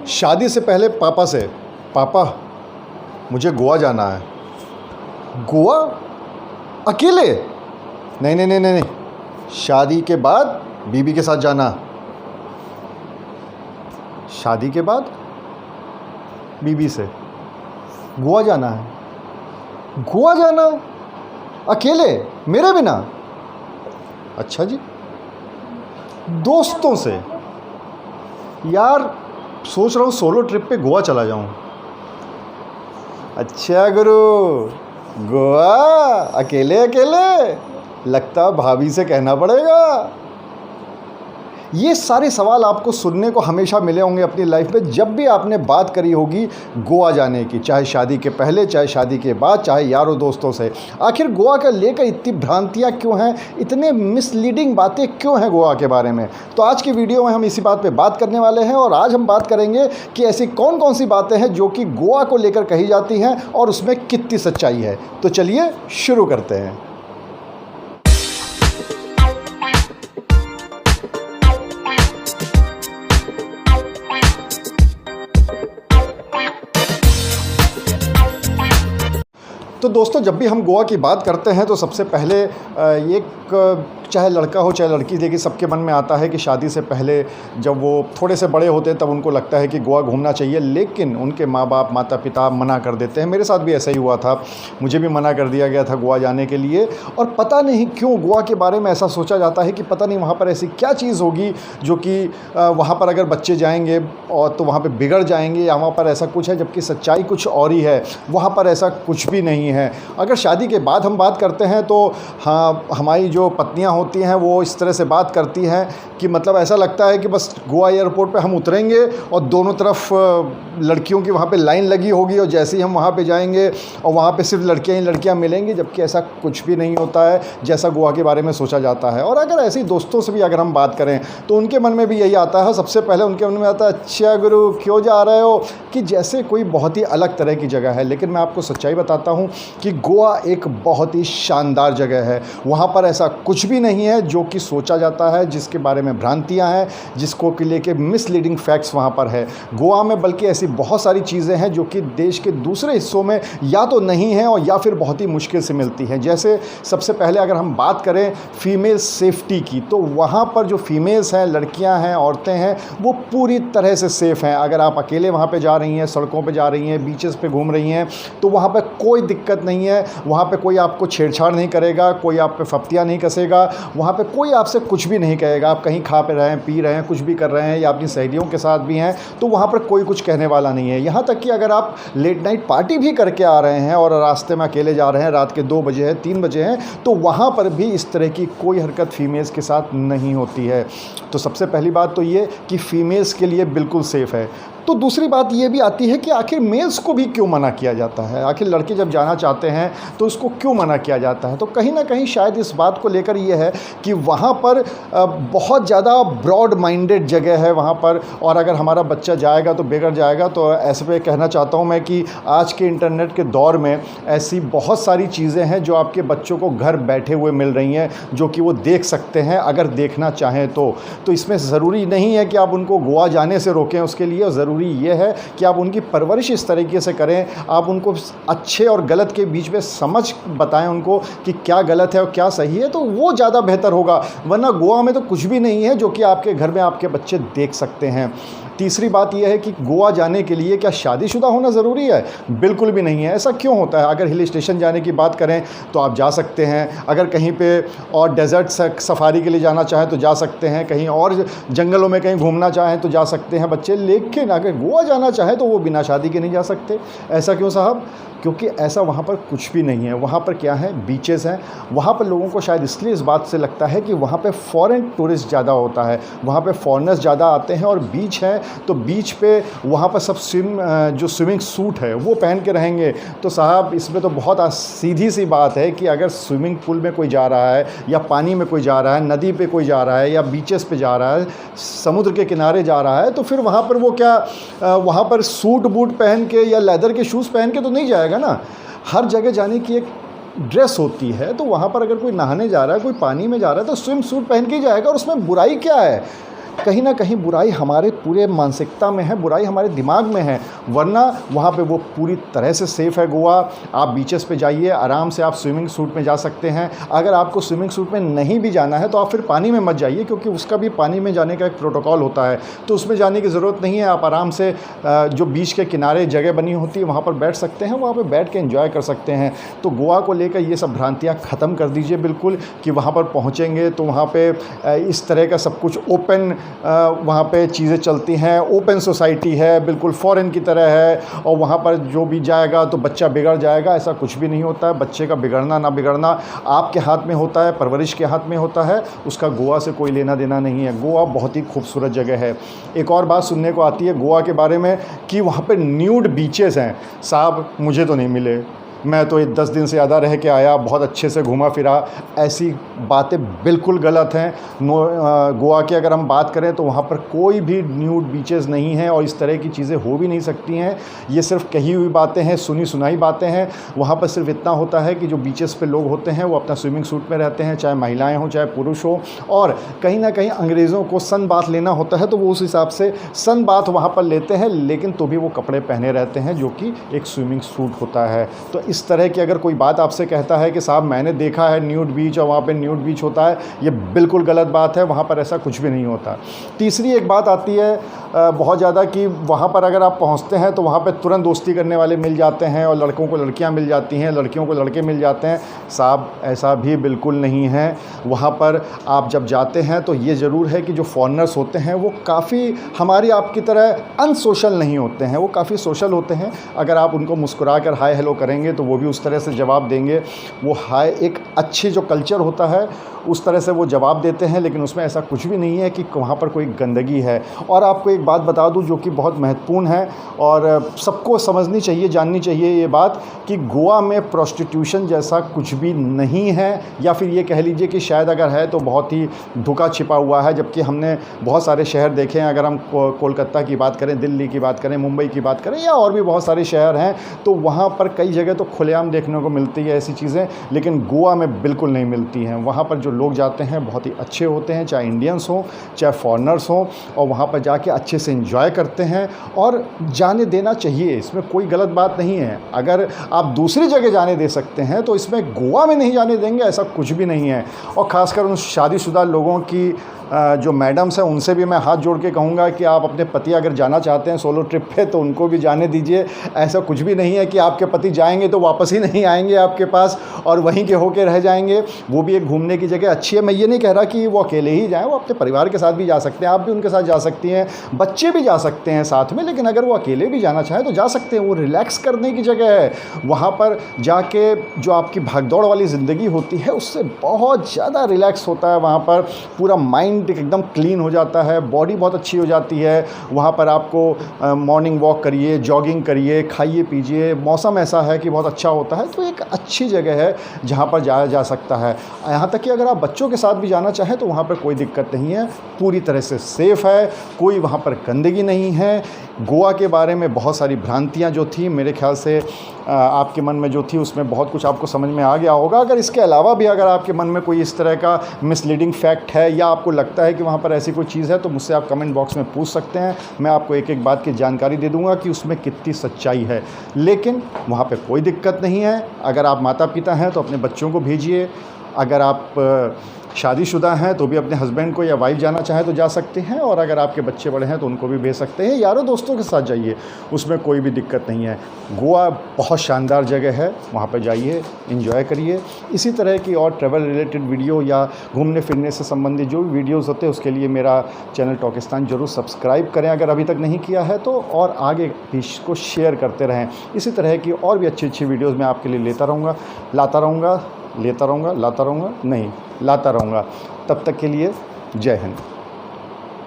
शादी से पहले पापा से, पापा मुझे गोवा जाना है। गोवा अकेले? नहीं नहीं नहीं नहीं, शादी के बाद बीबी के साथ जाना। शादी के बाद बीबी से गोवा जाना है। गोवा जाना अकेले, मेरे बिना? अच्छा जी, दोस्तों से? यार सोच रहा हूँ सोलो ट्रिप पे गोवा चला जाऊँ। अच्छा गुरु, गोवा अकेले अकेले? लगता भाभी से कहना पड़ेगा। ये सारे सवाल आपको सुनने को हमेशा मिले होंगे अपनी लाइफ में जब भी आपने बात करी होगी गोवा जाने की, चाहे शादी के पहले, चाहे शादी के बाद, चाहे यारों दोस्तों से। आखिर गोवा का लेकर इतनी भ्रांतियाँ क्यों हैं, इतने मिसलीडिंग बातें क्यों हैं गोवा के बारे में? तो आज की वीडियो में हम इसी बात पे बात करने वाले हैं और आज हम बात करेंगे कि ऐसी कौन कौन सी बातें हैं जो कि गोवा को लेकर कही जाती हैं और उसमें कितनी सच्चाई है। तो चलिए शुरू करते हैं। तो दोस्तों, जब भी हम गोवा की बात करते हैं तो सबसे पहले एक, चाहे लड़का हो चाहे लड़की, देखिए सबके मन में आता है कि शादी से पहले जब वो थोड़े से बड़े होते हैं तब उनको लगता है कि गोवा घूमना चाहिए, लेकिन उनके माँ बाप, माता पिता मना कर देते हैं। मेरे साथ भी ऐसा ही हुआ था, मुझे भी मना कर दिया गया था गोवा जाने के लिए। और पता नहीं क्यों गोवा के बारे में ऐसा सोचा जाता है कि पता नहीं वहाँ पर ऐसी क्या चीज़ होगी जो कि वहाँ पर अगर बच्चे जाएंगे और तो वहाँ पर बिगड़ जाएंगे, या वहाँ पर ऐसा कुछ है, जबकि सच्चाई कुछ और ही है। वहाँ पर ऐसा कुछ भी नहीं है। अगर शादी के बाद हम बात करते हैं तो हाँ, हमारी जो पत्नियाँ होती हैं वो इस तरह से बात करती हैं कि मतलब ऐसा लगता है कि बस गोवा एयरपोर्ट पे हम उतरेंगे और दोनों तरफ लड़कियों की वहाँ पे लाइन लगी होगी और जैसे ही हम वहाँ पे जाएंगे और वहाँ पे सिर्फ लड़कियाँ ही लड़कियाँ मिलेंगी, जबकि ऐसा कुछ भी नहीं होता है जैसा गोवा के बारे में सोचा जाता है। और अगर ऐसे ही दोस्तों से भी अगर हम बात करें तो उनके मन में भी यही आता है। सबसे पहले उनके मन में आता है, अच्छा गुरु क्यों जा रहे हो, कि जैसे कोई बहुत ही अलग तरह की जगह है। लेकिन मैं आपको सच्चाई बताता हूँ कि गोवा एक बहुत ही शानदार जगह है। वहाँ पर ऐसा कुछ भी नहीं है जो कि सोचा जाता है, जिसके बारे में भ्रांतियाँ हैं, जिसको कि लेके मिसलीडिंग फैक्ट्स वहाँ पर है गोवा में। बल्कि ऐसी बहुत सारी चीज़ें हैं जो कि देश के दूसरे हिस्सों में या तो नहीं है और या फिर बहुत ही मुश्किल से मिलती हैं। जैसे सबसे पहले अगर हम बात करें फीमेल सेफ्टी की, तो वहाँ पर जो फीमेल्स हैं, लड़कियाँ हैं, औरतें हैं, वो पूरी तरह से सेफ़ हैं। अगर आप अकेले वहाँ पर जा रही हैं, सड़कों पर जा रही हैं, बीचेस पर घूम रही हैं, तो वहाँ पर कोई दिक्कत नहीं है। वहाँ पे कोई आपको छेड़छाड़ नहीं करेगा, कोई आप पे फप्तियाँ नहीं कसेगा, वहाँ पे कोई आपसे कुछ भी नहीं कहेगा। आप कहीं खा पे रहे हैं, पी रहे हैं, कुछ भी कर रहे हैं या अपनी सहेलियों के साथ भी हैं, तो वहाँ पर कोई कुछ कहने वाला नहीं है। यहाँ तक कि अगर आप लेट नाइट पार्टी भी करके आ रहे हैं और रास्ते में अकेले जा रहे हैं, रात के 2 बजे हैं, 3 बजे हैं, तो वहाँ पर भी इस तरह की कोई हरकत फीमेल्स के साथ नहीं होती है। तो सबसे पहली बात तो ये कि फ़ीमेल्स के लिए बिल्कुल सेफ़ है। तो दूसरी बात ये भी आती है कि आखिर मेल्स को भी क्यों मना किया जाता है। आखिर लड़के जब जाना चाहते हैं तो उसको क्यों मना किया जाता है। तो कहीं ना कहीं शायद इस बात को लेकर ये है कि वहाँ पर बहुत ज़्यादा ब्रॉड माइंडेड जगह है वहाँ पर, और अगर हमारा बच्चा जाएगा तो बिगड़ जाएगा। तो ऐसे पे कहना चाहता हूँ मैं कि आज के इंटरनेट के दौर में ऐसी बहुत सारी चीज़ें हैं जो आपके बच्चों को घर बैठे हुए मिल रही हैं, जो कि वो देख सकते हैं अगर देखना चाहें तो इसमें ज़रूरी नहीं है कि आप उनको गोवा जाने से रोकें। उसके लिए ज़रूरी ये है कि आप उनकी परवरिश इस तरीके से करें, आप उनको अच्छे और गलत के बीच में समझ बताएं उनको कि क्या गलत है और क्या सही है, तो वो ज़्यादा बेहतर होगा। वरना गोवा में तो कुछ भी नहीं है जो कि आपके घर में आपके बच्चे देख सकते हैं। तीसरी बात यह है कि गोवा जाने के लिए क्या शादीशुदा होना ज़रूरी है? बिल्कुल भी नहीं है। ऐसा क्यों होता है? अगर हिल स्टेशन जाने की बात करें तो आप जा सकते हैं, अगर कहीं पे और डेजर्ट सफारी के लिए जाना चाहें तो जा सकते हैं, कहीं और जंगलों में कहीं घूमना चाहें तो जा सकते हैं बच्चे। लेकिन अगर गोवा जाना चाहें तो वो बिना शादी के नहीं जा सकते। ऐसा क्यों साहब? क्योंकि ऐसा वहाँ पर कुछ भी नहीं है। वहाँ पर क्या है, बीचेस हैं। वहाँ पर लोगों को शायद इसलिए इस बात से लगता है कि वहाँ पे फॉरेन टूरिस्ट ज़्यादा होता है, वहाँ पे फॉरेनर्स ज़्यादा आते हैं, और बीच है तो बीच पे वहाँ पर सब जो स्विमिंग सूट है वो पहन के रहेंगे। तो साहब इसमें तो बहुत सीधी सी बात है कि अगर स्विमिंग पूल में कोई जा रहा है या पानी में कोई जा रहा है, नदी पे कोई जा रहा है या बीचेस पे जा रहा है, समुद्र के किनारे जा रहा है, तो फिर वहाँ पर वो क्या वहाँ पर सूट बूट पहन के या लेदर के शूज़ पहन के तो नहीं जाएगा ना। हर जगह जाने की एक ड्रेस होती है। तो वहाँ पर अगर कोई नहाने जा रहा है, कोई पानी में जा रहा है, तो स्विम सूट पहन के ही जाएगा, और उसमें बुराई क्या है? कहीं ना कहीं बुराई हमारे पूरे मानसिकता में है, बुराई हमारे दिमाग में है, वरना वहाँ पे वो पूरी तरह से सेफ़ है गोवा। आप बीचेस पे जाइए, आराम से आप स्विमिंग सूट में जा सकते हैं। अगर आपको स्विमिंग सूट में नहीं भी जाना है तो आप फिर पानी में मत जाइए, क्योंकि उसका भी पानी में जाने का एक प्रोटोकॉल होता है, तो उसमें जाने की ज़रूरत नहीं है। आप आराम से जो बीच के किनारे जगह बनी होती है वहाँ पर बैठ सकते हैं, वहाँ पर बैठ के एंजॉय कर सकते हैं। तो गोवा को लेकर ये सब भ्रांतियाँ ख़त्म कर दीजिए बिल्कुल, कि वहाँ पर पहुँचेंगे तो वहाँ पे इस तरह का सब कुछ ओपन वहाँ पे चीज़ें चलती हैं, ओपन सोसाइटी है, बिल्कुल फ़ॉरेन की तरह है, और वहाँ पर जो भी जाएगा तो बच्चा बिगड़ जाएगा। ऐसा कुछ भी नहीं होता है। बच्चे का बिगड़ना ना बिगड़ना आपके हाथ में होता है, परवरिश के हाथ में होता है, उसका गोवा से कोई लेना देना नहीं है। गोवा बहुत ही खूबसूरत जगह है। एक और बात सुनने को आती है गोवा के बारे में कि वहाँ पर न्यूड बीचेस हैं। साहब मुझे तो नहीं मिले, मैं तो 10 दिन से ज़्यादा रह के आया, बहुत अच्छे से घूमा फिरा। ऐसी बातें बिल्कुल गलत हैं। गोवा की अगर हम बात करें तो वहाँ पर कोई भी न्यूड बीचेस नहीं हैं, और इस तरह की चीज़ें हो भी नहीं सकती हैं। ये सिर्फ कही हुई बातें हैं, सुनी सुनाई बातें हैं। वहाँ पर सिर्फ इतना होता है कि जो बीचेस पे लोग होते हैं वो अपना स्विमिंग सूट में रहते हैं, चाहे महिलाएँ हों चाहे पुरुष हो, और कहीं ना कहीं अंग्रेज़ों को सन बाथ लेना होता है तो वो उस हिसाब से सन बाथ वहाँ पर लेते हैं, लेकिन तो भी वो कपड़े पहने रहते हैं जो कि एक स्विमिंग सूट होता है। तो इस तरह की अगर कोई बात आपसे कहता है कि साहब मैंने देखा है न्यूड बीच और वहाँ पे न्यूड बीच होता है, ये बिल्कुल गलत बात है। वहाँ पर ऐसा कुछ भी नहीं होता। तीसरी एक बात आती है बहुत ज़्यादा कि वहाँ पर अगर आप पहुँचते हैं तो वहाँ पे तुरंत दोस्ती करने वाले मिल जाते हैं, और लड़कों को लड़कियाँ मिल जाती हैं, लड़कियों को लड़के मिल जाते हैं। साहब ऐसा भी बिल्कुल नहीं है। वहाँ पर आप जब जाते हैं तो ये ज़रूर है कि जो फॉरेनर्स होते हैं वो काफ़ी हमारी आपकी तरह अनसोशल नहीं होते हैं, वो काफ़ी सोशल होते हैं। अगर आप उनको मुस्कुरा कर हाय हेलो करेंगे तो वो भी उस तरह से जवाब देंगे। वो हाय एक अच्छी जो कल्चर होता है उस तरह से वो जवाब देते हैं, लेकिन उसमें ऐसा कुछ भी नहीं है कि वहाँ पर कोई गंदगी है। और आपको एक बात बता दूं जो कि बहुत महत्वपूर्ण है और सबको समझनी चाहिए, जाननी चाहिए ये बात, कि गोवा में प्रोस्टिट्यूशन जैसा कुछ भी नहीं है, या फिर ये कह लीजिए कि शायद अगर है तो बहुत ही धुका छिपा हुआ है। जबकि हमने बहुत सारे शहर देखे हैं, अगर हम कोलकाता की बात करें, दिल्ली की बात करें, मुंबई की बात करें, या और भी बहुत सारे शहर हैं, तो वहाँ पर कई जगह तो खुलेआम देखने को मिलती है ऐसी चीज़ें, लेकिन गोवा में बिल्कुल नहीं मिलती हैं। वहाँ पर जो लोग जाते हैं बहुत ही अच्छे होते हैं, चाहे इंडियंस हों चाहे फॉरेनर्स हों, और वहाँ पर जाके अच्छे से एंजॉय करते हैं, और जाने देना चाहिए, इसमें कोई गलत बात नहीं है। अगर आप दूसरी जगह जाने दे सकते हैं तो इसमें गोवा में नहीं जाने देंगे, ऐसा कुछ भी नहीं है। और ख़ासकर उन शादीशुदा लोगों की जो मैडम्स हैं उनसे भी मैं हाथ जोड़ के कहूँगा कि आप अपने पति अगर जाना चाहते हैं सोलो ट्रिप पे तो उनको भी जाने दीजिए। ऐसा कुछ भी नहीं है कि आपके पति जाएंगे तो वापस ही नहीं आएंगे आपके पास और वहीं के होके रह जाएंगे। वो भी एक घूमने की जगह अच्छी है। मैं ये नहीं कह रहा कि वो अकेले ही जाएँ, वो अपने परिवार के साथ भी जा सकते हैं, आप भी उनके साथ जा सकती हैं, बच्चे भी जा सकते हैं साथ में। लेकिन अगर वो अकेले भी जाना चाहें तो जा सकते हैं, वो रिलैक्स करने की जगह है। वहाँ पर जाके जो आपकी भागदौड़ वाली ज़िंदगी होती है उससे बहुत ज़्यादा रिलैक्स होता है। वहाँ पर पूरा माइंड एकदम क्लीन हो जाता है, बॉडी बहुत अच्छी हो जाती है। वहाँ पर आपको मॉर्निंग वॉक करिए, जॉगिंग करिए, खाइए पीजिए, मौसम ऐसा है कि बहुत अच्छा होता है। तो एक अच्छी जगह है जहाँ पर जाया जा सकता है। यहाँ तक कि अगर आप बच्चों के साथ भी जाना चाहें तो वहाँ पर कोई दिक्कत नहीं है, पूरी तरह से सेफ़ है, कोई वहाँ पर गंदगी नहीं है। गोवा के बारे में बहुत सारी भ्रांतियाँ जो थी मेरे ख्याल से आपके मन में जो थी उसमें बहुत कुछ आपको समझ में आ गया होगा। अगर इसके अलावा भी अगर आपके मन में कोई इस तरह का मिसलीडिंग फैक्ट है या आपको लगता है कि वहाँ पर ऐसी कोई चीज़ है तो मुझसे आप कमेंट बॉक्स में पूछ सकते हैं। मैं आपको एक एक बात की जानकारी दे दूँगा कि उसमें कितनी सच्चाई है। लेकिन वहाँ पर कोई दिक्कत नहीं है। अगर आप माता पिता हैं तो अपने बच्चों को भेजिए। अगर आप शादीशुदा हैं तो भी अपने हस्बैंड को या वाइफ जाना चाहें तो जा सकते हैं, और अगर आपके बच्चे बड़े हैं तो उनको भी भेज सकते हैं। यारों दोस्तों के साथ जाइए, उसमें कोई भी दिक्कत नहीं है। गोवा बहुत शानदार जगह है, वहाँ पर जाइए, एंजॉय करिए। इसी तरह की और ट्रैवल रिलेटेड वीडियो या घूमने फिरने से संबंधित जो भी वीडियोज़ होते हैं उसके लिए मेरा चैनल टॉकिस्तान ज़रूर सब्सक्राइब करें अगर अभी तक नहीं किया है तो, और आगे भी इसको शेयर करते रहें। इसी तरह की और भी अच्छी अच्छी वीडियोज़ मैं आपके लिए लाता रहूँगा। तब तक के लिए जय हिंद।